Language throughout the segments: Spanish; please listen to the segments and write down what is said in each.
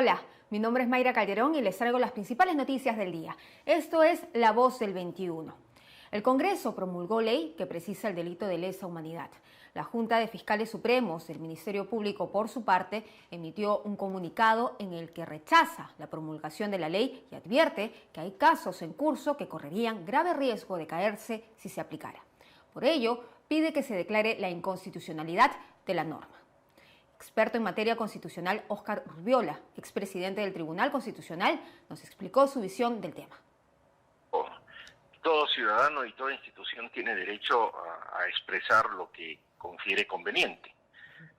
Hola, mi nombre es Mayra Calderón y les traigo las principales noticias del día. Esto es La Voz del 21. El Congreso promulgó ley que precisa el delito de lesa humanidad. La Junta de Fiscales Supremos del Ministerio Público, por su parte, emitió un comunicado en el que rechaza la promulgación de la ley y advierte que hay casos en curso que correrían grave riesgo de caerse si se aplicara. Por ello, pide que se declare la inconstitucionalidad de la norma. Experto en materia constitucional, Óscar Urbiola, expresidente del Tribunal Constitucional, nos explicó su visión del tema. Todo ciudadano y toda institución tiene derecho a expresar lo que considere conveniente,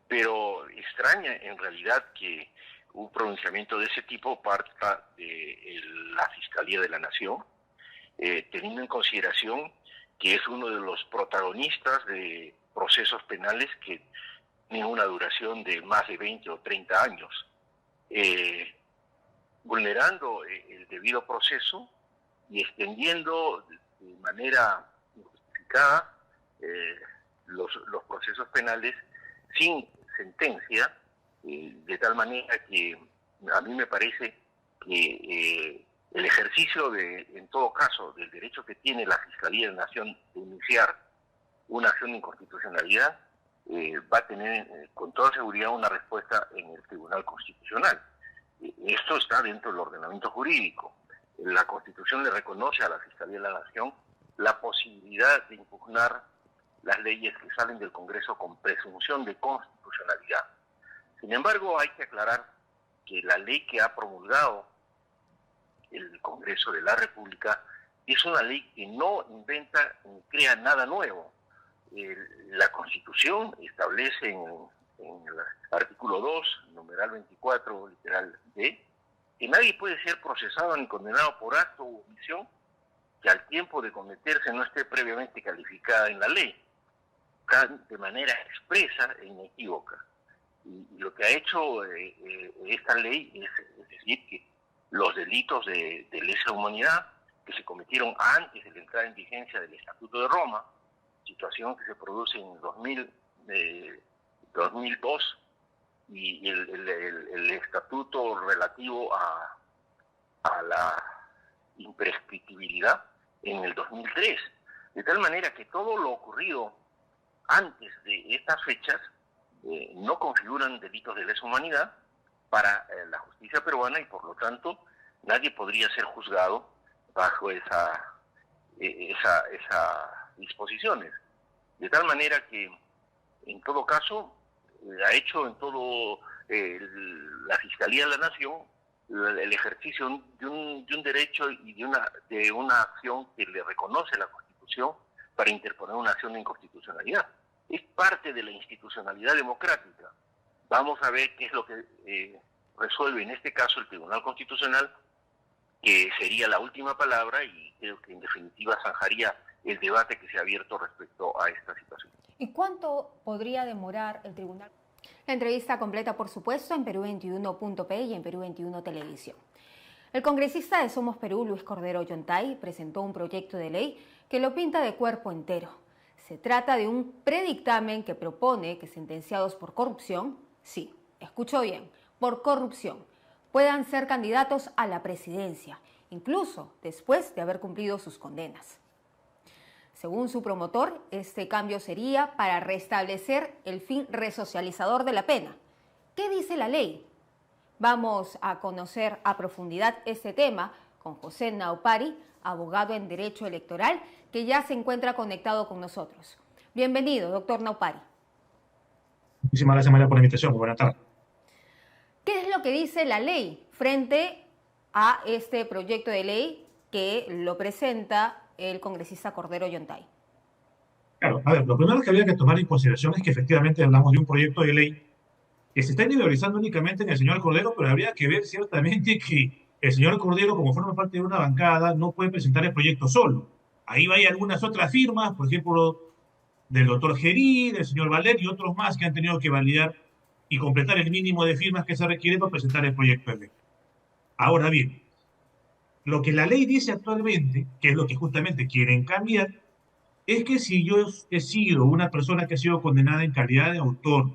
pero extraña en realidad que un pronunciamiento de ese tipo parta de la Fiscalía de la Nación, teniendo en consideración que es uno de los protagonistas de procesos penales que tienen una duración de más de 20 o 30 años, vulnerando el debido proceso y extendiendo de manera injustificada los procesos penales sin sentencia, de tal manera que a mí me parece que el ejercicio en todo caso, del derecho que tiene la Fiscalía de la Nación de iniciar una acción de inconstitucionalidad, va a tener con toda seguridad una respuesta en el Tribunal Constitucional. Esto está dentro del ordenamiento jurídico. La Constitución le reconoce a la Fiscalía de la Nación la posibilidad de impugnar las leyes que salen del Congreso con presunción de constitucionalidad. Sin embargo, hay que aclarar que la ley que ha promulgado el Congreso de la República es una ley que no inventa ni crea nada nuevo. La Constitución establece en el artículo 2, numeral 24, literal D, que nadie puede ser procesado ni condenado por acto u omisión que al tiempo de cometerse no esté previamente calificada en la ley, de manera expresa e inequívoca. Y lo que ha hecho esta ley es decir que los delitos de lesa humanidad que se cometieron antes de la entrada en vigencia del Estatuto de Roma, situación que se produce en 2002, y el estatuto relativo a la imprescriptibilidad en el 2003. De tal manera que todo lo ocurrido antes de estas fechas no configuran delitos de lesa humanidad para la justicia peruana y por lo tanto nadie podría ser juzgado bajo esas disposiciones. De tal manera que en todo caso ha hecho en todo la Fiscalía de la Nación el ejercicio de un derecho y de una acción que le reconoce la Constitución para interponer una acción de inconstitucionalidad. Es parte de la institucionalidad democrática. Vamos a ver qué es lo que resuelve en este caso el Tribunal Constitucional, que sería la última palabra y creo que en definitiva zanjaría el debate que se ha abierto respecto a esta situación. ¿Y cuánto podría demorar el tribunal? La entrevista completa, por supuesto, en Perú21.p y en Perú21 Televisión. El congresista de Somos Perú, Luis Cordero Ollantay, presentó un proyecto de ley que lo pinta de cuerpo entero. Se trata de un predictamen que propone que sentenciados por corrupción, sí, escuchó bien, por corrupción, puedan ser candidatos a la presidencia, incluso después de haber cumplido sus condenas. Según su promotor, este cambio sería para restablecer el fin resocializador de la pena. ¿Qué dice la ley? Vamos a conocer a profundidad este tema con José Naupari, abogado en Derecho Electoral, que ya se encuentra conectado con nosotros. Bienvenido, doctor Naupari. Muchísimas gracias, María, por la invitación. Buenas tardes. ¿Qué es lo que dice la ley frente a este proyecto de ley que lo presenta el congresista Cordero Ollantay? Claro, a ver, lo primero que había que tomar en consideración es que efectivamente hablamos de un proyecto de ley que se está individualizando únicamente en el señor Cordero, pero habría que ver ciertamente que el señor Cordero, como forma parte de una bancada, no puede presentar el proyecto solo. Ahí hay algunas otras firmas, por ejemplo, del doctor Gerí, del señor Valer y otros más que han tenido que validar y completar el mínimo de firmas que se requiere para presentar el proyecto de ley. Ahora bien, lo que la ley dice actualmente, que es lo que justamente quieren cambiar, es que si yo he sido una persona que ha sido condenada en calidad de autor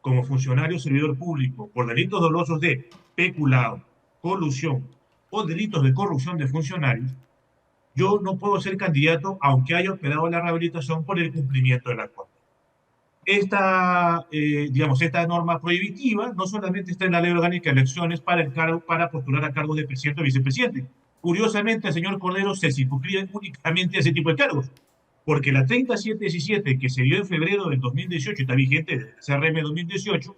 como funcionario o servidor público por delitos dolosos de peculado, colusión o delitos de corrupción de funcionarios, yo no puedo ser candidato aunque haya operado la rehabilitación por el cumplimiento de la condena. Esta norma prohibitiva no solamente está en la ley orgánica de elecciones para postular a cargos de presidente o vicepresidente. Curiosamente, el señor Cordero se circunscribe únicamente a ese tipo de cargos, porque la 3717 que se dio en febrero del 2018 y está vigente desde el CRM 2018,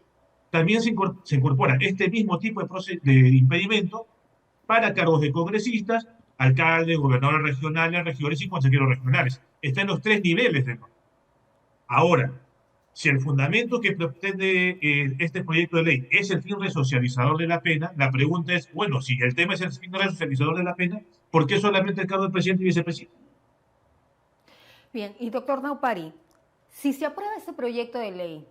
también se incorpora este mismo tipo de impedimento para cargos de congresistas, alcaldes, gobernadores regionales, regidores y consejeros regionales. Está en los tres niveles de norma. Ahora, si el fundamento que pretende este proyecto de ley es el fin resocializador de la pena, la pregunta es, bueno, si el tema es el fin resocializador de la pena, ¿por qué solamente el cargo de presidente y vicepresidente? Bien, y doctor Naupari, si se aprueba este proyecto de ley,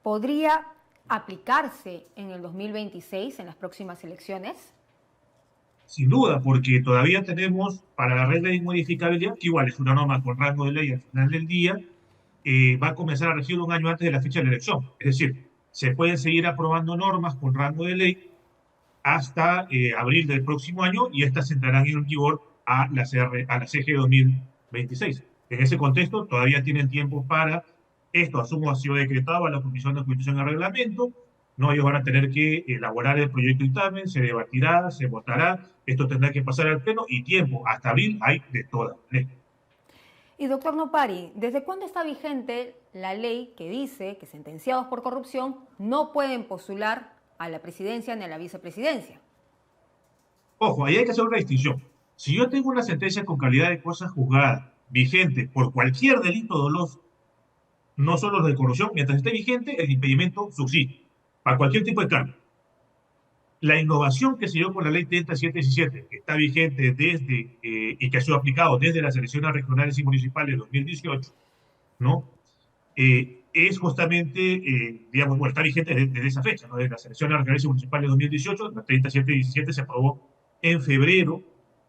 ¿podría aplicarse en el 2026, en las próximas elecciones? Sin duda, porque todavía tenemos para la regla de inmodificabilidad, que igual es una norma con rango de ley al final del día, va a comenzar a regir un año antes de la fecha de la elección. Es decir, se pueden seguir aprobando normas con rango de ley hasta abril del próximo año y estas entrarán en vigor a la CG 2026. En ese contexto, todavía tienen tiempo para esto. Asumo ha sido decretado a la Comisión de Constitución y Reglamento. No, ellos van a tener que elaborar el proyecto de dictamen, se debatirá, se votará, esto tendrá que pasar al Pleno y tiempo hasta abril hay de todas maneras. Y doctor Naupari, ¿desde cuándo está vigente la ley que dice que sentenciados por corrupción no pueden postular a la presidencia ni a la vicepresidencia? Ojo, ahí hay que hacer una distinción. Si yo tengo una sentencia con calidad de cosa juzgada vigente por cualquier delito doloso, no solo los de corrupción, mientras esté vigente, el impedimento subsiste para cualquier tipo de cargo. La innovación que se dio con la ley 3717, que está vigente desde y que ha sido aplicado desde las elecciones regionales y municipales de 2018, ¿no? Es justamente, bueno, está vigente desde esa fecha, ¿no? Desde las elecciones regionales y municipales de 2018, la 3717 se aprobó en febrero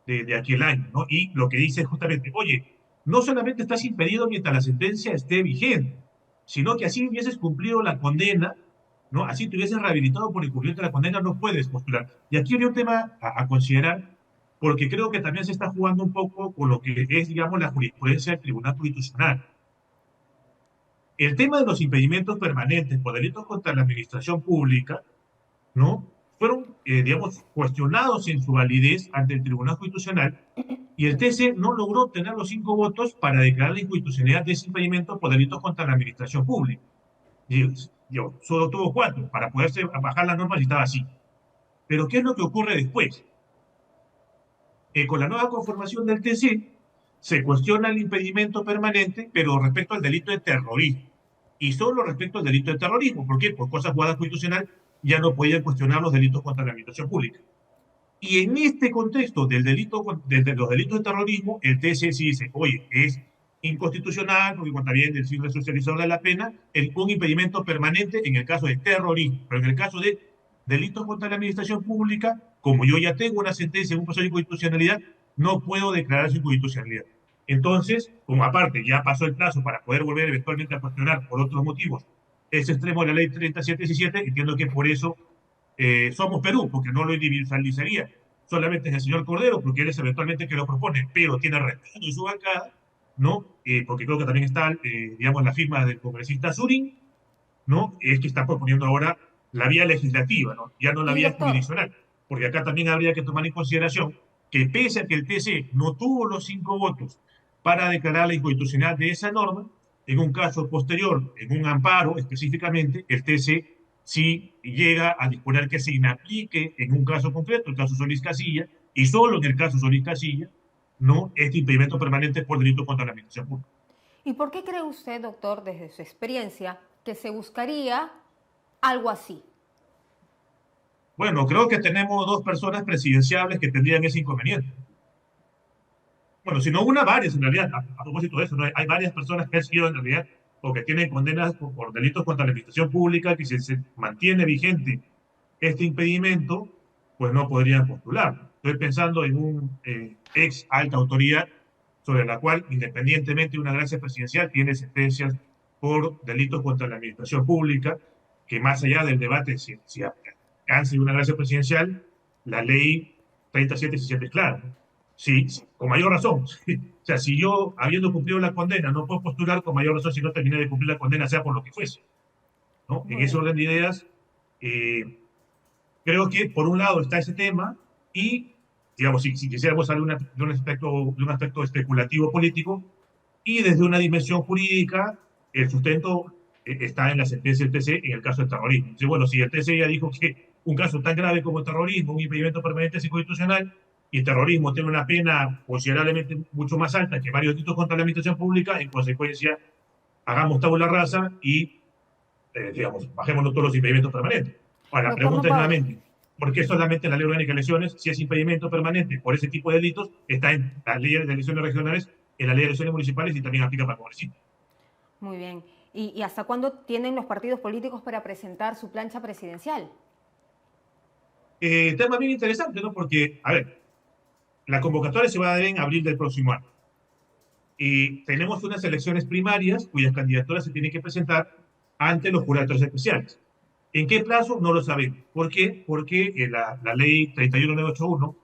de aquel año, ¿no? Y lo que dice es justamente, oye, no solamente estás impedido mientras la sentencia esté vigente, sino que así hubieses cumplido la condena, ¿no? Así te hubieses rehabilitado por el cumplimiento de la condena, no puedes postular. Y aquí hay un tema a considerar, porque creo que también se está jugando un poco con lo que es, digamos, la jurisprudencia del Tribunal Constitucional. El tema de los impedimentos permanentes por delitos contra la administración pública, ¿no? Fueron, digamos, cuestionados en su validez ante el Tribunal Constitucional y el TC no logró obtener los 5 votos para declarar la inconstitucionalidad de ese impedimento por delitos contra la administración pública. Yo solo tuvo 4 para poderse bajar las normas y estaba así. Pero ¿qué es lo que ocurre después? Con la nueva conformación del TC se cuestiona el impedimento permanente, pero respecto al delito de terrorismo. Y solo respecto al delito de terrorismo. ¿Por qué? Por cosa jugada constitucional ya no podían cuestionar los delitos contra la administración pública. Y en este contexto de los delitos de terrorismo, el TC sí dice, oye, es inconstitucional, porque también del fin resocializador de la pena, un impedimento permanente en el caso de terrorismo, pero en el caso de delitos contra la administración pública, como yo ya tengo una sentencia en un proceso de inconstitucionalidad, no puedo declarar su inconstitucionalidad. Entonces, como aparte ya pasó el plazo para poder volver eventualmente a cuestionar por otros motivos ese extremo de la ley 3717, entiendo que por eso somos Perú, porque no lo individualizaría. Solamente es el señor Cordero, porque él es eventualmente que lo propone, pero tiene respaldo en su bancada, ¿no? Porque creo que también está, digamos, la firma del congresista Surin, ¿no? Es que está proponiendo ahora la vía legislativa, ¿no? Ya no la vía jurisdiccional, porque acá también habría que tomar en consideración que pese a que el TC no tuvo los 5 votos para declarar la inconstitucionalidad de esa norma, en un caso posterior, en un amparo específicamente, el TC sí llega a disponer que se inaplique en un caso concreto, el caso Solís Casilla, y solo en el caso Solís Casilla, no este impedimento permanente por delito contra la administración pública. ¿Y por qué cree usted, doctor, desde su experiencia, que se buscaría algo así? Bueno, creo que tenemos 2 personas presidenciables que tendrían ese inconveniente. Bueno, si no una, varias en realidad. A propósito de eso, ¿no? Hay varias personas que han sido en realidad o que tienen condenas por delitos contra la administración pública, que si se mantiene vigente este impedimento, pues no podrían postular. Estoy pensando en un ex alta autoridad sobre la cual, independientemente de una gracia presidencial, tiene sentencias por delitos contra la administración pública, que más allá del debate si alcance una gracia presidencial, la ley 37 se siente clara, ¿no? Sí, sí, con mayor razón. O sea, si yo, habiendo cumplido la condena, no puedo postular, con mayor razón si no terminé de cumplir la condena, sea por lo que fuese, ¿no? En Muy ese bien. orden de ideas, creo que por un lado está ese tema y, digamos, si quisiéramos hablar de un aspecto especulativo político, y desde una dimensión jurídica, el sustento está en la sentencia del TC en el caso del terrorismo. Entonces, bueno, si el TC ya dijo que un caso tan grave como el terrorismo, un impedimento permanente es inconstitucional, y el terrorismo tiene una pena considerablemente mucho más alta que varios delitos contra la administración pública, en consecuencia, hagamos tabula rasa y, digamos, bajémonos todos los impedimentos permanentes. Ahora, la Doctor pregunta es Nopal, nuevamente, ¿por qué solamente en la ley orgánica de elecciones, si es impedimento permanente por ese tipo de delitos, está en las leyes de elecciones regionales, en la ley de elecciones municipales y también aplica para congresistas? muy bien. ¿Y hasta cuándo tienen los partidos políticos para presentar su plancha presidencial? Tema bien interesante, ¿no? Porque, a ver, la convocatoria se va a dar en abril del próximo año. Y tenemos unas elecciones primarias cuyas candidaturas se tienen que presentar ante los jurados especiales. ¿En qué plazo? No lo sabemos. ¿Por qué? Porque la ley 31981,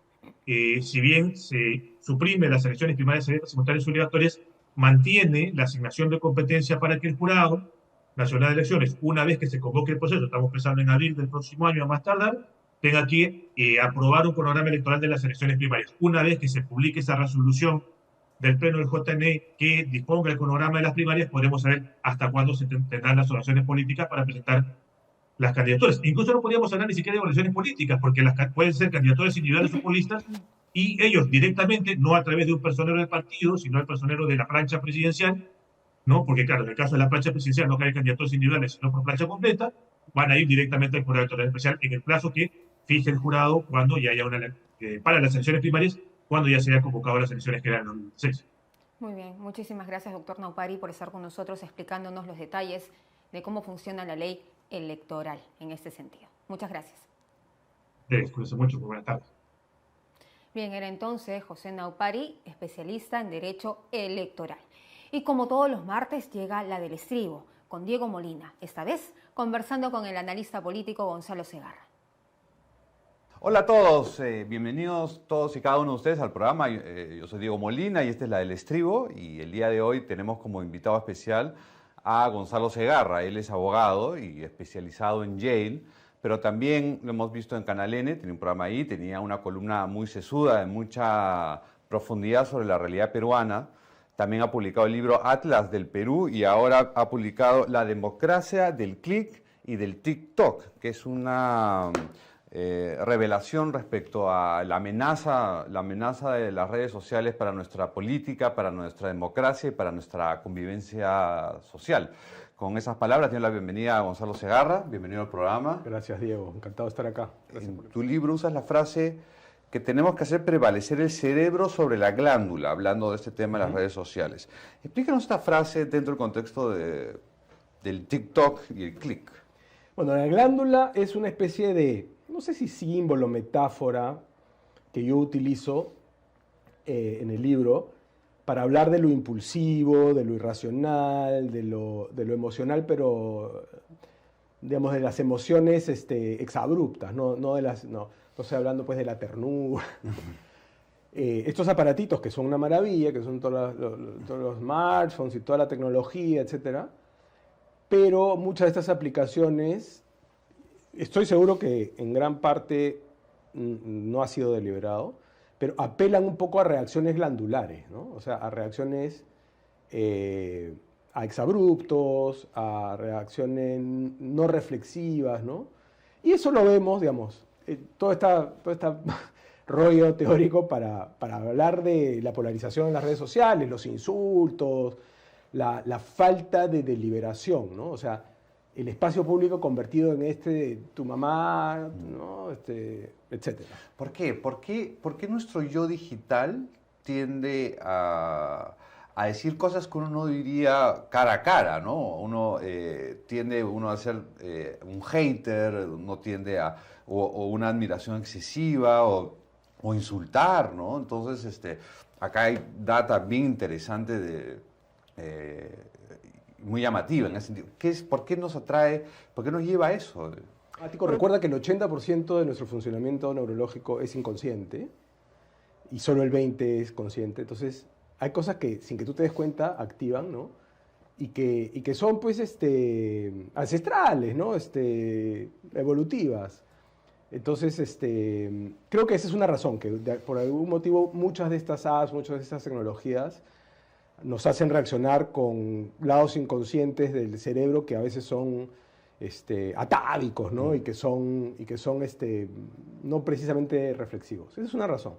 si bien se suprime las elecciones primarias, secretas, simultáneas y obligatorias, mantiene la asignación de competencia para que el Jurado Nacional de Elecciones, una vez que se convoque el proceso, estamos pensando en abril del próximo año a más tardar, tenga que aprobar un cronograma electoral de las elecciones primarias. Una vez que se publique esa resolución del Pleno del JNE que disponga el cronograma de las primarias, podremos saber hasta cuándo se tendrán las oraciones políticas para presentar las candidaturas. Incluso no podríamos hablar ni siquiera de evaluaciones políticas, porque pueden ser candidaturas individuales o listas, y ellos directamente, no a través de un personero del partido, sino el personero de la plancha presidencial, ¿no? Porque claro, en el caso de la plancha presidencial no caen candidaturas individuales, sino por plancha completa, van a ir directamente al jurado electoral especial en el plazo que fije el jurado cuando ya haya para las elecciones primarias, cuando ya se haya convocado las elecciones generales en 2016. Muy bien, muchísimas gracias, doctor Naupari, por estar con nosotros explicándonos los detalles de cómo funciona la ley electoral en este sentido. Muchas gracias. Cuídense mucho, buenas tardes. Bien, era entonces José Naupari, especialista en Derecho Electoral. Y como todos los martes llega la del estribo, con Diego Molina, esta vez conversando con el analista político Gonzalo Segarra. Hola a todos, bienvenidos todos y cada uno de ustedes al programa. Yo soy Diego Molina y esta es la del estribo, y el día de hoy tenemos como invitado especial a Gonzalo Segarra. Él es abogado y especializado en Yale, pero también lo hemos visto en Canal N, tiene un programa ahí, tenía una columna muy sesuda, de mucha profundidad sobre la realidad peruana. También ha publicado el libro Atlas del Perú y ahora ha publicado La democracia del clic y del TikTok, que es una revelación respecto a la amenaza de las redes sociales para nuestra política, para nuestra democracia y para nuestra convivencia social. Con esas palabras, doy la bienvenida a Gonzalo Segarra. Bienvenido al programa. Gracias, Diego. Encantado de estar acá. En tu libro usas la frase que tenemos que hacer prevalecer el cerebro sobre la glándula, hablando de este tema de las redes sociales. Explícanos esta frase dentro del contexto del TikTok y el click. Bueno, la glándula es una especie de, no sé si símbolo, metáfora, que yo utilizo en el libro para hablar de lo impulsivo, de lo irracional, de lo emocional, pero digamos de las emociones exabruptas, no estoy hablando pues de la ternura. Estos aparatitos que son una maravilla, que son todos los smartphones y toda la tecnología, etcétera, pero muchas de estas aplicaciones, estoy seguro que en gran parte no ha sido deliberado, pero apelan un poco a reacciones glandulares, ¿no? O sea, a reacciones, a exabruptos, a reacciones no reflexivas, ¿no? Y eso lo vemos, digamos, todo este rollo teórico para hablar de la polarización en las redes sociales, los insultos, la falta de deliberación, ¿no? O sea, el espacio público convertido en tu mamá, ¿no? Etcétera. ¿Por qué? ¿Por qué nuestro yo digital tiende a decir cosas que uno no diría cara a cara, ¿no? Uno tiende a ser un hater, uno tiende o una admiración excesiva o insultar, ¿no? Entonces, acá hay data bien interesante muy llamativa en ese sentido. ¿Por qué nos atrae, por qué nos lleva a eso? Tico, recuerda que el 80% de nuestro funcionamiento neurológico es inconsciente y solo el 20% es consciente. Entonces, hay cosas que, sin que tú te des cuenta, activan, ¿no? Y que son, pues, ancestrales, ¿no? Evolutivas. Entonces, creo que esa es una razón, que por algún motivo muchas de estas apps, muchas de estas tecnologías nos hacen reaccionar con lados inconscientes del cerebro que a veces son atávicos, ¿no? Y que son no precisamente reflexivos. Esa es una razón.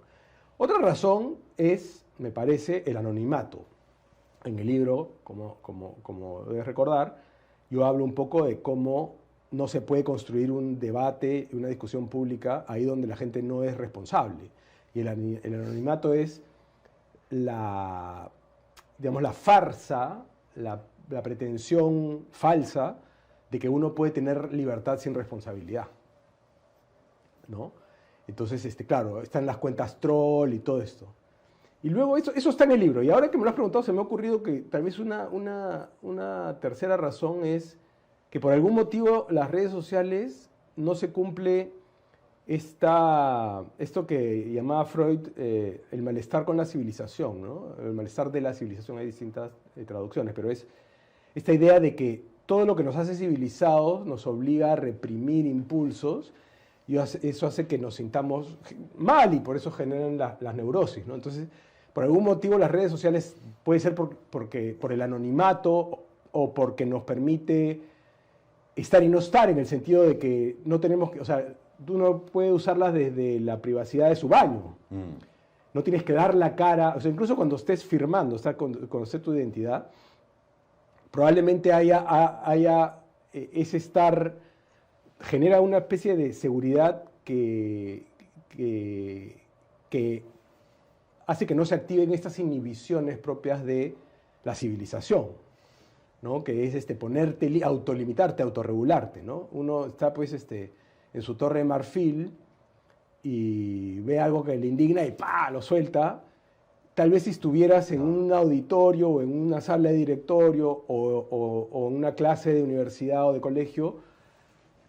Otra razón es, me parece, el anonimato. En el libro, como debes recordar, yo hablo un poco de cómo no se puede construir un debate, una discusión pública ahí donde la gente no es responsable. Y el anonimato es la farsa, la pretensión falsa de que uno puede tener libertad sin responsabilidad, ¿no? Entonces, claro, están las cuentas troll y todo esto. Y luego eso está en el libro. Y ahora que me lo has preguntado, se me ha ocurrido que tal vez una tercera razón es que por algún motivo las redes sociales no se cumple esto que llamaba Freud el malestar con la civilización, ¿no? El malestar de la civilización, hay distintas traducciones, pero es esta idea de que todo lo que nos hace civilizados nos obliga a reprimir impulsos y eso hace que nos sintamos mal y por eso generan las neurosis, ¿no? Entonces, por algún motivo las redes sociales puede ser por el anonimato o porque nos permite estar y no estar, en el sentido de que no tenemos que, o sea, uno puede usarlas desde la privacidad de su baño. No tienes que dar la cara, o sea, incluso cuando estés firmando, o sea, cuando esté tu identidad, probablemente haya ese estar, genera una especie de seguridad que hace que no se activen estas inhibiciones propias de la civilización, ¿no? Que es autolimitarte, autorregularte, ¿no? Uno está pues en su torre de marfil y ve algo que le indigna y ¡pah!, lo suelta. Tal vez si estuvieras en un auditorio o en una sala de directorio o en una clase de universidad o de colegio,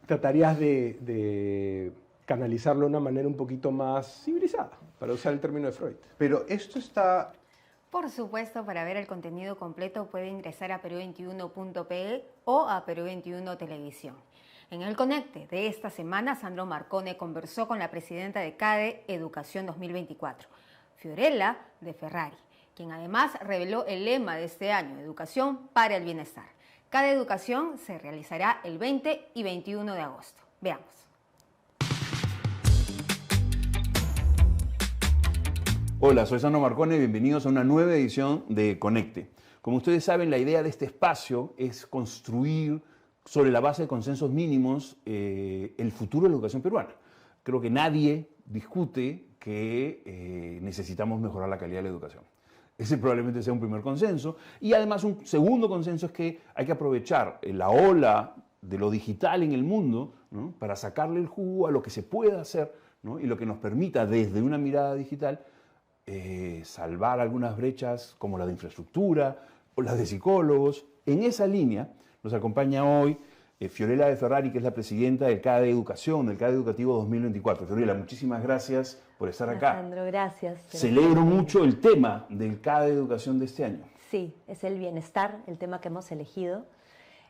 tratarías de canalizarlo de una manera un poquito más civilizada, para usar el término de Freud. Pero esto está... Por supuesto, para ver el contenido completo puede ingresar a Perú21.pe o a Perú21 Televisión. En el Conecte de esta semana, Sandro Marcone conversó con la presidenta de CADE Educación 2024, Fiorella de Ferrari, quien además reveló el lema de este año, Educación para el Bienestar. CADE Educación se realizará el 20 y 21 de agosto. Veamos. Hola, soy Sandro Marcone y bienvenidos a una nueva edición de Conecte. Como ustedes saben, la idea de este espacio es construir sobre la base de consensos mínimos el futuro de la educación peruana. Creo que nadie discute que necesitamos mejorar la calidad de la educación. Ese probablemente sea un primer consenso. Y además un segundo consenso es que hay que aprovechar la ola de lo digital en el mundo, ¿no?, para sacarle el jugo a lo que se pueda hacer, ¿no?, y lo que nos permita desde una mirada digital salvar algunas brechas como la de infraestructura o las de psicólogos. En esa línea nos acompaña hoy Fiorella de Ferrari, que es la presidenta del CADE Educación, del CADE Educativo 2024. Fiorella, muchísimas gracias por estar acá. Alejandro, gracias. Celebro mucho el tema del CADE Educación de este año. Sí, es el bienestar, el tema que hemos elegido.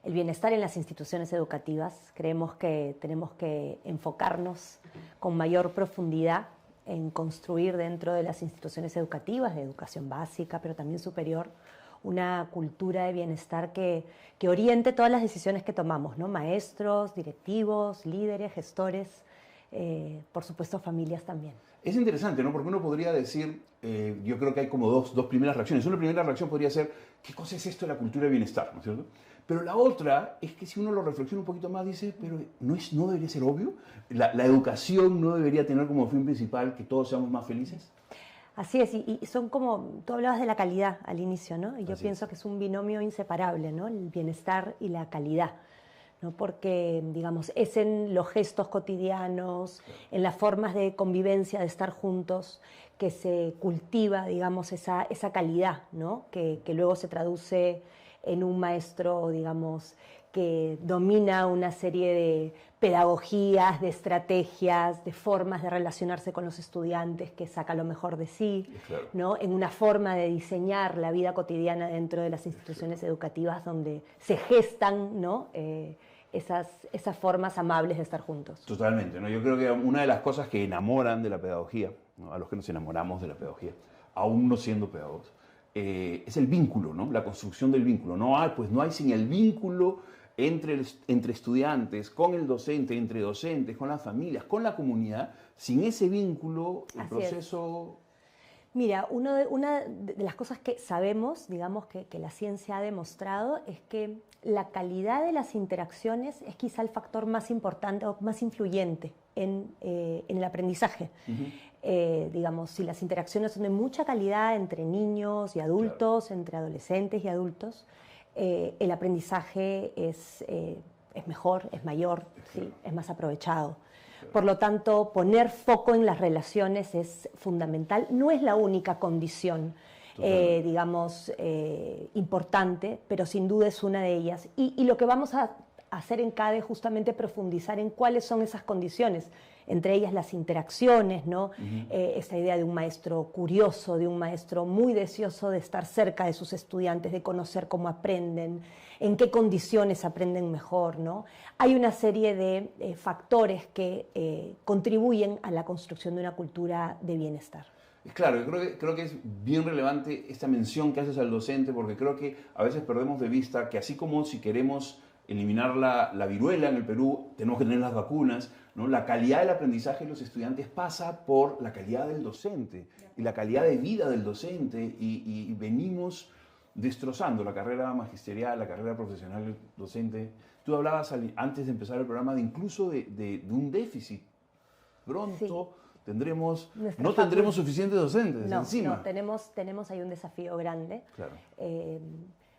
El bienestar en las instituciones educativas. Creemos que tenemos que enfocarnos con mayor profundidad en construir dentro de las instituciones educativas, de educación básica, pero también superior, una cultura de bienestar que oriente todas las decisiones que tomamos, ¿no? Maestros, directivos, líderes, gestores, por supuesto familias también. Es interesante, ¿no? Porque uno podría decir, yo creo que hay como dos primeras reacciones. Una primera reacción podría ser, ¿qué cosa es esto de la cultura de bienestar? ¿No es cierto? Pero la otra es que si uno lo reflexiona un poquito más, dice, pero ¿no debería ser obvio? ¿La educación no debería tener como fin principal que todos seamos más felices? Así es, y son como, tú hablabas de la calidad al inicio, ¿no? Y yo pienso que es un binomio inseparable, ¿no? El bienestar y la calidad, ¿no? Porque, digamos, es en los gestos cotidianos, en las formas de convivencia, de estar juntos, que se cultiva, digamos, esa calidad, ¿no? Que luego se traduce en un maestro, digamos, que domina una serie de pedagogías, de estrategias, de formas de relacionarse con los estudiantes que saca lo mejor de sí, Claro. ¿no? En una forma de diseñar la vida cotidiana dentro de las instituciones educativas donde se gestan, ¿no? Esas formas amables de estar juntos. Totalmente, ¿no? Yo creo que una de las cosas que enamoran de la pedagogía, ¿no? A los que nos enamoramos de la pedagogía, aún no siendo pedagogos, es el vínculo, ¿no? La construcción del vínculo. Pues no hay sin el vínculo entre estudiantes, con el docente, entre docentes, con las familias, con la comunidad. Sin ese vínculo, el Así proceso... Mira, una de las cosas que sabemos, digamos, que la ciencia ha demostrado es que la calidad de las interacciones es quizá el factor más importante o más influyente en el aprendizaje. Digamos, si las interacciones son de mucha calidad entre niños y adultos, claro, entre adolescentes y adultos, el aprendizaje es mejor, es mayor, ¿sí? Es más aprovechado. Por lo tanto, poner foco en las relaciones es fundamental. No es la única condición, digamos, importante, pero sin duda es una de ellas. Y lo que vamos a hacer en CADE es justamente profundizar en cuáles son esas condiciones, entre ellas las interacciones, ¿no? Esta idea de un maestro curioso, de un maestro muy deseoso de estar cerca de sus estudiantes, de conocer cómo aprenden, en qué condiciones aprenden mejor, ¿no? Hay una serie de factores que contribuyen a la construcción de una cultura de bienestar. Claro, creo que es bien relevante esta mención que haces al docente, porque creo que a veces perdemos de vista que así como si queremos eliminar la viruela en el Perú, tenemos que tener las vacunas, ¿no? La calidad del aprendizaje de los estudiantes pasa por la calidad del docente y la calidad de vida del docente, y venimos destrozando la carrera magisterial, la carrera profesional docente. Tú hablabas antes de empezar el programa de incluso de un déficit. Pronto sí, no tendremos suficientes docentes encima. No, tenemos ahí un desafío grande. Claro.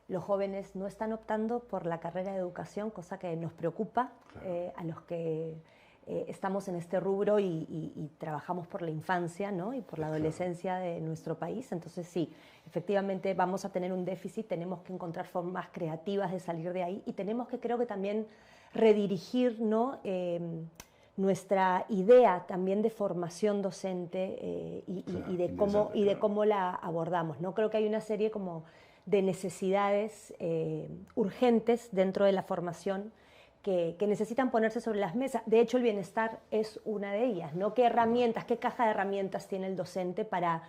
Los jóvenes no están optando por la carrera de educación, cosa que nos preocupa, claro, a los que estamos en este rubro y trabajamos por la infancia, ¿no? Y por la adolescencia, claro, de nuestro país. Entonces sí, efectivamente vamos a tener un déficit, tenemos que encontrar formas creativas de salir de ahí y tenemos que, creo que también redirigir, ¿no? Nuestra idea también de formación docente claro, y de cómo la abordamos, ¿no? Creo que hay una serie como de necesidades urgentes dentro de la formación que necesitan ponerse sobre las mesas. De hecho, el bienestar es una de ellas, ¿no? ¿Qué herramientas, qué caja de herramientas tiene el docente para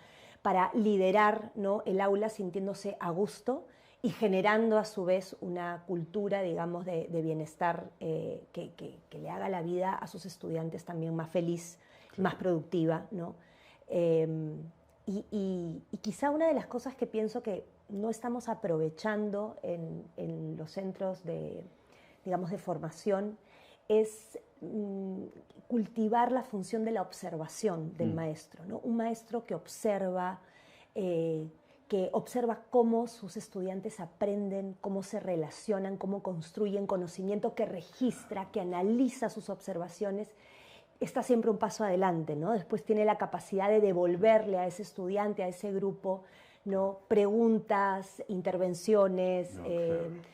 liderar, ¿no? el aula sintiéndose a gusto y generando a su vez una cultura, digamos, de bienestar que le haga la vida a sus estudiantes también más feliz, claro, más productiva, ¿no? Y quizá una de las cosas que pienso que no estamos aprovechando en los centros de, digamos, de formación es cultivar la función de la observación del maestro, ¿no? Un maestro que observa cómo sus estudiantes aprenden, cómo se relacionan, cómo construyen conocimiento, que registra, que analiza sus observaciones, está siempre un paso adelante, ¿no? Después tiene la capacidad de devolverle a ese estudiante, a ese grupo, ¿no? Preguntas, intervenciones, claro,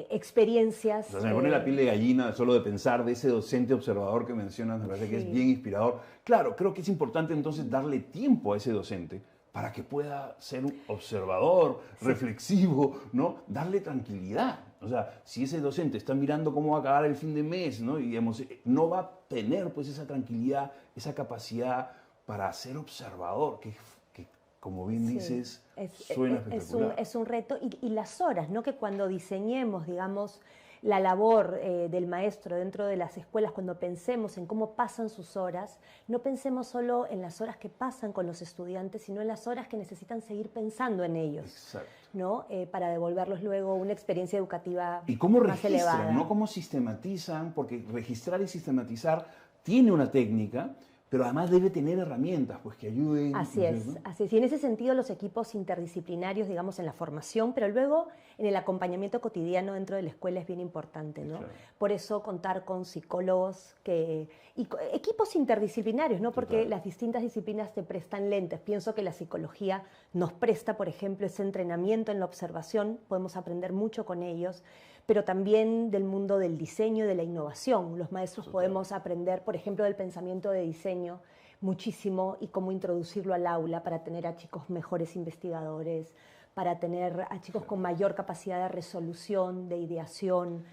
experiencias. O sea, se me pone la piel de gallina solo de pensar de ese docente observador que mencionas, me parece, sí, que es bien inspirador. Claro, creo que es importante entonces darle tiempo a ese docente para que pueda ser un observador, sí, reflexivo, ¿no? Darle tranquilidad. O sea, si ese docente está mirando cómo va a acabar el fin de mes, ¿no? Y digamos, no va a tener pues esa tranquilidad, esa capacidad para ser observador, que como bien dices, suena espectacular. Es un reto. Y las horas, ¿no? Que cuando diseñemos, digamos, la labor del maestro dentro de las escuelas, cuando pensemos en cómo pasan sus horas, no pensemos solo en las horas que pasan con los estudiantes, sino en las horas que necesitan seguir pensando en ellos. Exacto. ¿No? Para devolverlos luego una experiencia educativa ¿Y cómo más registran, elevada? ¿no? ¿Cómo sistematizan? Porque registrar y sistematizar tiene una técnica, pero además debe tener herramientas pues, que ayuden. Así es, así es. Y en ese sentido los equipos interdisciplinarios, digamos, en la formación, pero luego en el acompañamiento cotidiano dentro de la escuela es bien importante, ¿no? Claro. Por eso contar con psicólogos y equipos interdisciplinarios, ¿no? Porque las distintas disciplinas te prestan lentes. Pienso que la psicología nos presta, por ejemplo, ese entrenamiento en la observación, podemos aprender mucho con ellos, pero también del mundo del diseño y de la innovación. Los maestros podemos aprender, por ejemplo, del pensamiento de diseño muchísimo y cómo introducirlo al aula para tener a chicos mejores investigadores, para tener a chicos con mayor capacidad de resolución, de ideación.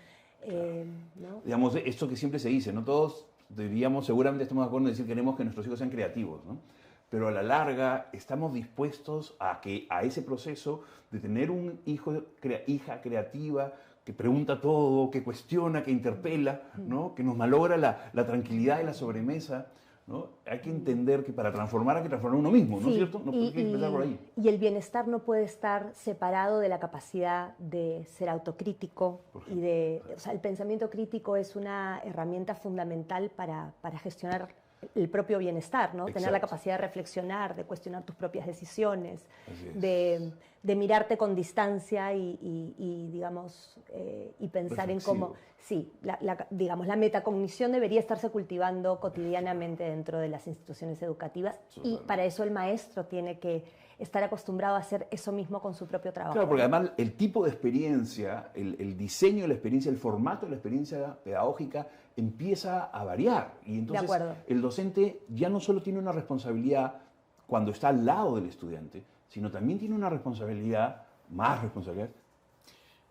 ¿No? Digamos, esto que siempre se dice, ¿no? Todos diríamos, seguramente estamos de acuerdo en decir que queremos que nuestros hijos sean creativos, ¿no? Pero a la larga estamos dispuestos a ese proceso de tener un hija creativa, que pregunta todo, que cuestiona, que interpela, ¿no? Que nos malogra la tranquilidad de la sobremesa, ¿no? Hay que entender que para transformar hay que transformar uno mismo, ¿no es cierto? No hay que empezar por ahí. Y el bienestar no puede estar separado de la capacidad de ser autocrítico o sea, el pensamiento crítico es una herramienta fundamental para gestionar el propio bienestar, ¿no? Tener la capacidad de reflexionar, de cuestionar tus propias decisiones, de mirarte con distancia y digamos, y pensar en cómo... Sí, digamos, la metacognición debería estarse cultivando cotidianamente dentro de las instituciones educativas y para eso el maestro tiene que estar acostumbrado a hacer eso mismo con su propio trabajo. Claro, porque además el tipo de experiencia, el diseño de la experiencia, el formato de la experiencia pedagógica empieza a variar. Y entonces el docente ya no solo tiene una responsabilidad cuando está al lado del estudiante, sino también tiene una responsabilidad, más responsabilidad.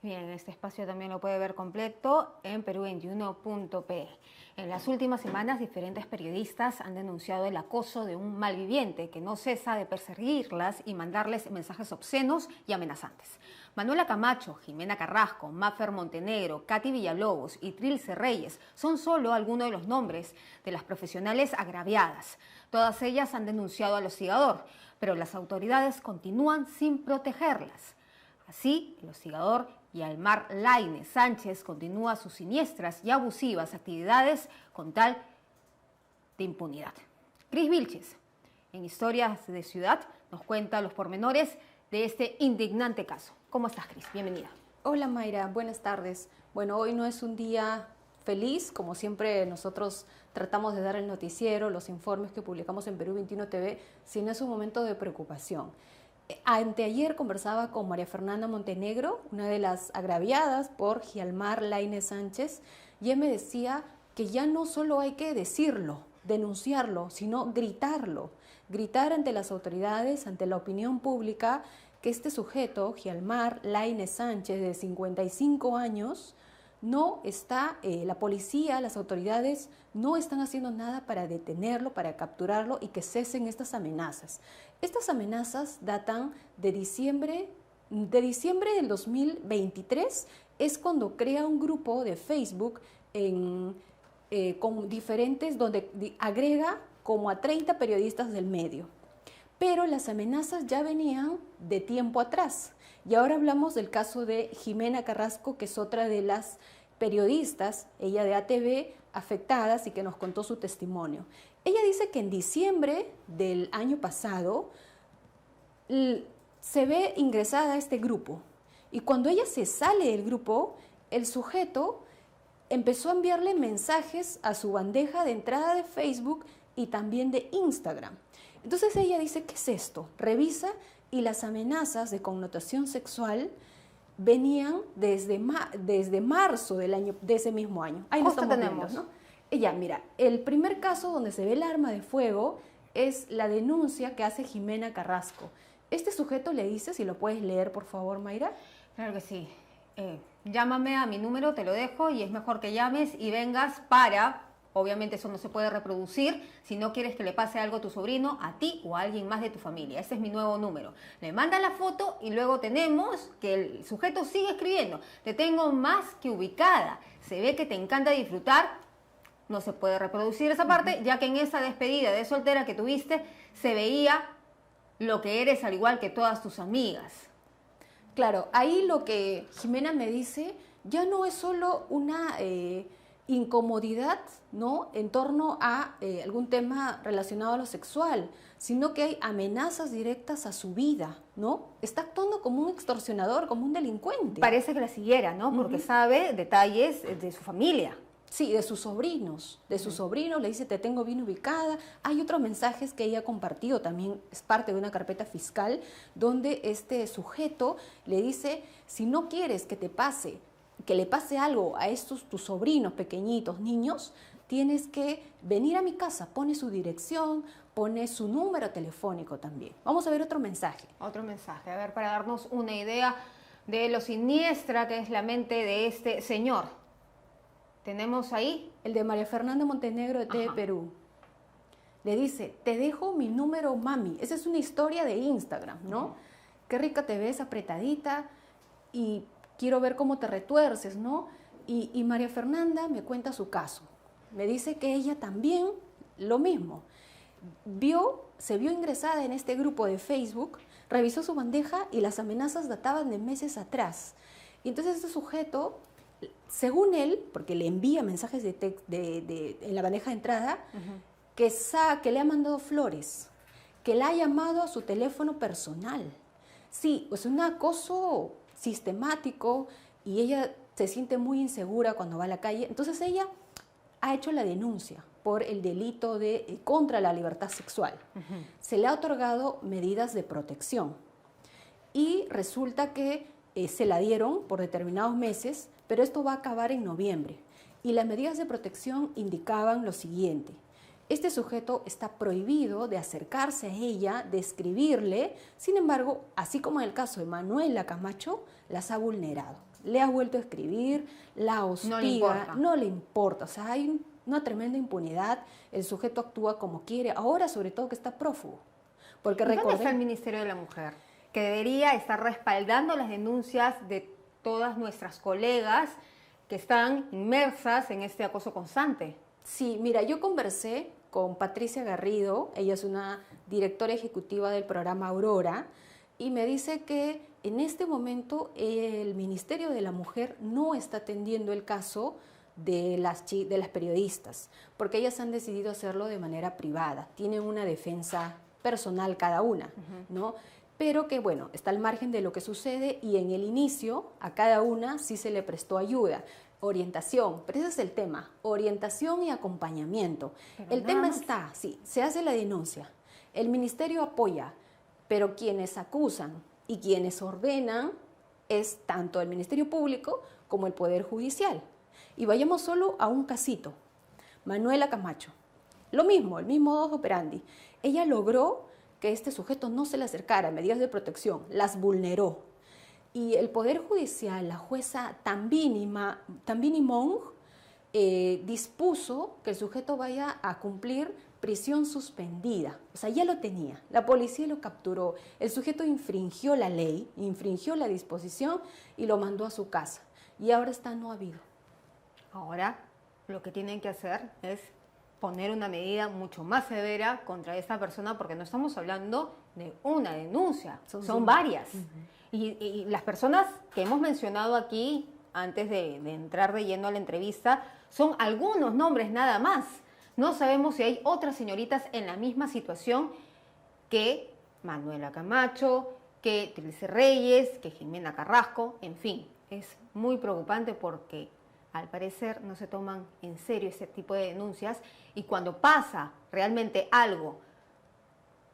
Bien, este espacio también lo puede ver completo en Perú21.pe. En las últimas semanas, diferentes periodistas han denunciado el acoso de un malviviente que no cesa de perseguirlas y mandarles mensajes obscenos y amenazantes. Manuela Camacho, Jimena Carrasco, Mafer Montenegro, Katy Villalobos y Trilce Reyes son solo algunos de los nombres de las profesionales agraviadas. Todas ellas han denunciado al hostigador, pero las autoridades continúan sin protegerlas. Así, el hostigador Yalmar Lainez Sánchez continúa sus siniestras y abusivas actividades con tal de impunidad. Cris Vilches, en Historias de Ciudad, nos cuenta los pormenores de este indignante caso. ¿Cómo estás, Cris? Bienvenida. Hola, Mayra. Buenas tardes. Bueno, hoy no es un día feliz, como siempre nosotros tratamos de dar el noticiero, los informes que publicamos en Perú 21 TV, sino es un momento de preocupación. Anteayer conversaba con María Fernanda Montenegro, una de las agraviadas por Yalmar Lainez Sánchez, y ella me decía que ya no solo hay que decirlo, denunciarlo, sino gritarlo, gritar ante las autoridades, ante la opinión pública, que este sujeto, Yalmar Lainez Sánchez, de 55 años, no está, la policía, las autoridades no están haciendo nada para detenerlo, para capturarlo y que cesen estas amenazas. Estas amenazas datan de diciembre del 2023, es cuando crea un grupo de Facebook con diferentes, donde agrega como a 30 periodistas del medio. Pero las amenazas ya venían de tiempo atrás. Y ahora hablamos del caso de Jimena Carrasco, que es otra de las periodistas, ella de ATV, afectadas y que nos contó su testimonio. Ella dice que en diciembre del año pasado se ve ingresada a este grupo. Y cuando ella se sale del grupo, el sujeto empezó a enviarle mensajes a su bandeja de entrada de Facebook y también de Instagram. Entonces ella dice, ¿qué es esto? Revisa y las amenazas de connotación sexual venían desde marzo de ese mismo año. Ahí lo estamos viendo, ¿no? Ella, mira, el primer caso donde se ve el arma de fuego es la denuncia que hace Jimena Carrasco. Este sujeto le dice, si lo puedes leer, por favor, Mayra. Claro que sí. Llámame a mi número, te lo dejo, y es mejor que llames y vengas para... Obviamente eso no se puede reproducir si no quieres que le pase algo a tu sobrino, a ti o a alguien más de tu familia. Ese es mi nuevo número. Le manda la foto y luego tenemos que el sujeto sigue escribiendo. Te tengo más que ubicada. Se ve que te encanta disfrutar. No se puede reproducir esa parte, ya que en esa despedida de soltera que tuviste se veía lo que eres al igual que todas tus amigas. Claro, ahí lo que Jimena me dice ya no es solo una incomodidad, ¿no?, en torno a algún tema relacionado a lo sexual, sino que hay amenazas directas a su vida, ¿no? Está actuando como un extorsionador, como un delincuente. Parece que la siguiera, ¿no? Porque sabe detalles de su familia. Sí, de sus sobrinos. De sus sobrinos le dice, te tengo bien ubicada. Hay otros mensajes que ella ha compartido, también es parte de una carpeta fiscal, donde este sujeto le dice, si no quieres que te pase, que le pase algo a estos tus sobrinos pequeñitos, niños, tienes que venir a mi casa, pone su dirección, pone su número telefónico también. Vamos a ver otro mensaje. Otro mensaje, a ver, para darnos una idea de lo siniestra que es la mente de este señor. Tenemos ahí el de María Fernanda Montenegro de TV Perú. Le dice, te dejo mi número, mami. Esa es una historia de Instagram, ¿no? Qué rica te ves, apretadita, y quiero ver cómo te retuerces, ¿no? Y María Fernanda me cuenta su caso. Me dice que ella también, lo mismo, se vio ingresada en este grupo de Facebook, revisó su bandeja y las amenazas databan de meses atrás. Y entonces este sujeto, según él, porque le envía mensajes en la bandeja de entrada, que le ha mandado flores, que la ha llamado a su teléfono personal. Sí, es un acoso sistemático y ella se siente muy insegura cuando va a la calle. Entonces ella ha hecho la denuncia por el delito de contra la libertad sexual. Se le ha otorgado medidas de protección y resulta que se la dieron por determinados meses, pero esto va a acabar en noviembre. Y las medidas de protección indicaban lo siguiente: este sujeto está prohibido de acercarse a ella, de escribirle. Sin embargo, así como en el caso de Manuela Camacho, las ha vulnerado. Le ha vuelto a escribir, la hostiga, no le importa. O sea, hay una tremenda impunidad. El sujeto actúa como quiere. Ahora, sobre todo, que está prófugo. Porque ¿dónde está el Ministerio de la Mujer? Que debería estar respaldando las denuncias de todas nuestras colegas que están inmersas en este acoso constante. Sí, mira, yo conversé con Patricia Garrido, ella es una directora ejecutiva del programa Aurora, y me dice que en este momento el Ministerio de la Mujer no está atendiendo el caso de las periodistas, porque ellas han decidido hacerlo de manera privada, tienen una defensa personal cada una, ¿no? Pero que, bueno, está al margen de lo que sucede, y en el inicio a cada una sí se le prestó ayuda. Orientación, pero ese es el tema, orientación y acompañamiento. Pero el tema está, sí, se hace la denuncia, el ministerio apoya, pero quienes acusan y quienes ordenan es tanto el Ministerio Público como el Poder Judicial. Y vayamos solo a un casito, Manuela Camacho, lo mismo, el mismo modus operandi. Ella logró que este sujeto no se le acercara, medidas de protección, las vulneró. Y el Poder Judicial, la jueza Tambini Mong, dispuso que el sujeto vaya a cumplir prisión suspendida. O sea, ya lo tenía. La policía lo capturó. El sujeto infringió la ley, infringió la disposición y lo mandó a su casa. Y ahora está no habido. Ahora lo que tienen que hacer es poner una medida mucho más severa contra esta persona, porque no estamos hablando de una denuncia, son varias. Y las personas que hemos mencionado aquí, antes de entrar de lleno a la entrevista, son algunos nombres nada más. No sabemos si hay otras señoritas en la misma situación que Manuela Camacho, que Trilce Reyes, que Jimena Carrasco, en fin. Es muy preocupante porque al parecer no se toman en serio este tipo de denuncias, y cuando pasa realmente algo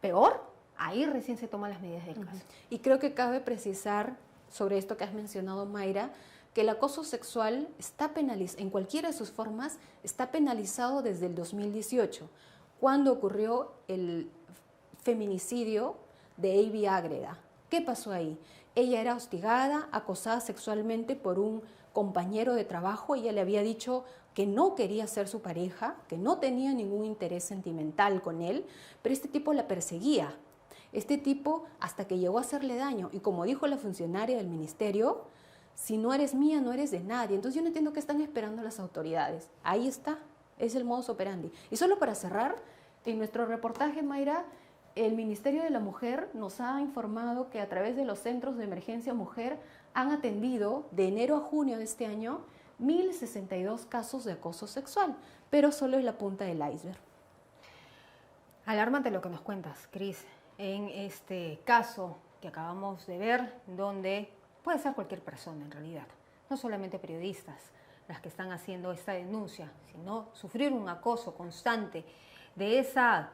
peor, ahí recién se toman las medidas del caso. Y creo que cabe precisar sobre esto que has mencionado, Mayra, que el acoso sexual está penalizado, en cualquiera de sus formas, está penalizado desde el 2018, cuando ocurrió el feminicidio de Avi Ágreda. ¿Qué pasó ahí? Ella era hostigada, acosada sexualmente por un compañero de trabajo. Ella le había dicho que no quería ser su pareja, que no tenía ningún interés sentimental con él, pero este tipo la perseguía. Este tipo hasta que llegó a hacerle daño. Y como dijo la funcionaria del ministerio, si no eres mía, no eres de nadie. Entonces yo no entiendo qué están esperando las autoridades. Ahí está, es el modus operandi. Y solo para cerrar, en nuestro reportaje, Mayra, el Ministerio de la Mujer nos ha informado que a través de los centros de emergencia mujer han atendido de enero a junio de este año 1.062 casos de acoso sexual, pero solo es la punta del iceberg. Alarmante lo que nos cuentas, Cris, en este caso que acabamos de ver, donde puede ser cualquier persona en realidad, no solamente periodistas las que están haciendo esta denuncia, sino sufrir un acoso constante de esa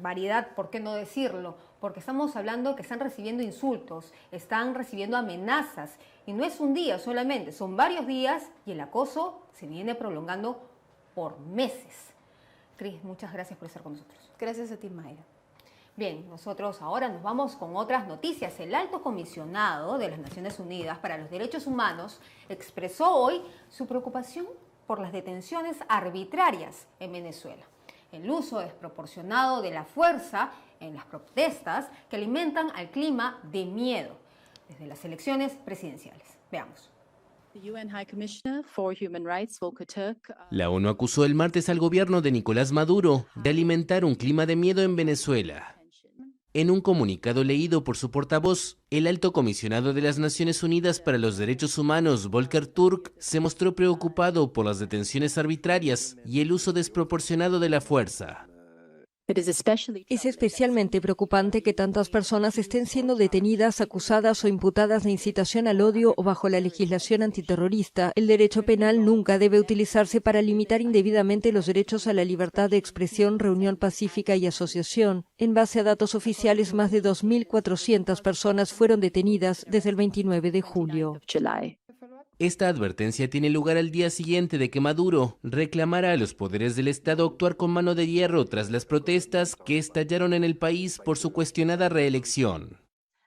variedad, ¿por qué no decirlo? Porque estamos hablando que están recibiendo insultos, están recibiendo amenazas, y no es un día solamente, son varios días y el acoso se viene prolongando por meses. Cris, muchas gracias por estar con nosotros. Gracias a ti, Mayra. Bien, nosotros ahora nos vamos con otras noticias. El Alto Comisionado de las Naciones Unidas para los Derechos Humanos expresó hoy su preocupación por las detenciones arbitrarias en Venezuela, el uso desproporcionado de la fuerza en las protestas que alimentan al clima de miedo desde las elecciones presidenciales. Veamos. La ONU acusó el martes al gobierno de Nicolás Maduro de alimentar un clima de miedo en Venezuela. En un comunicado leído por su portavoz, el Alto Comisionado de las Naciones Unidas para los Derechos Humanos, Volker Turk, se mostró preocupado por las detenciones arbitrarias y el uso desproporcionado de la fuerza. Es especialmente preocupante que tantas personas estén siendo detenidas, acusadas o imputadas de incitación al odio o bajo la legislación antiterrorista. El derecho penal nunca debe utilizarse para limitar indebidamente los derechos a la libertad de expresión, reunión pacífica y asociación. En base a datos oficiales, más de 2.400 personas fueron detenidas desde el 29 de julio. Esta advertencia tiene lugar al día siguiente de que Maduro reclamara a los poderes del Estado actuar con mano de hierro tras las protestas que estallaron en el país por su cuestionada reelección.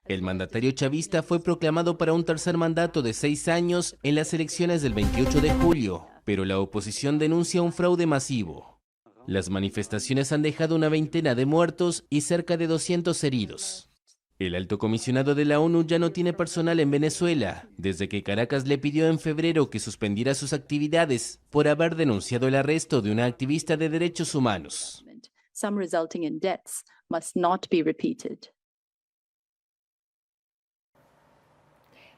El mandatario chavista fue proclamado para un tercer mandato de 6 años en las elecciones del 28 de julio, pero la oposición denuncia un fraude masivo. Las manifestaciones han dejado una veintena de muertos y cerca de 200 heridos. El alto comisionado de la ONU ya no tiene personal en Venezuela, desde que Caracas le pidió en febrero que suspendiera sus actividades por haber denunciado el arresto de una activista de derechos humanos.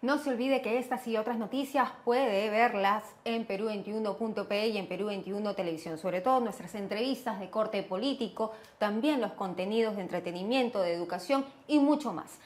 No se olvide que estas y otras noticias puede verlas en Perú21.pe y en Perú21 Televisión, sobre todo nuestras entrevistas de corte político, también los contenidos de entretenimiento, de educación y mucho más.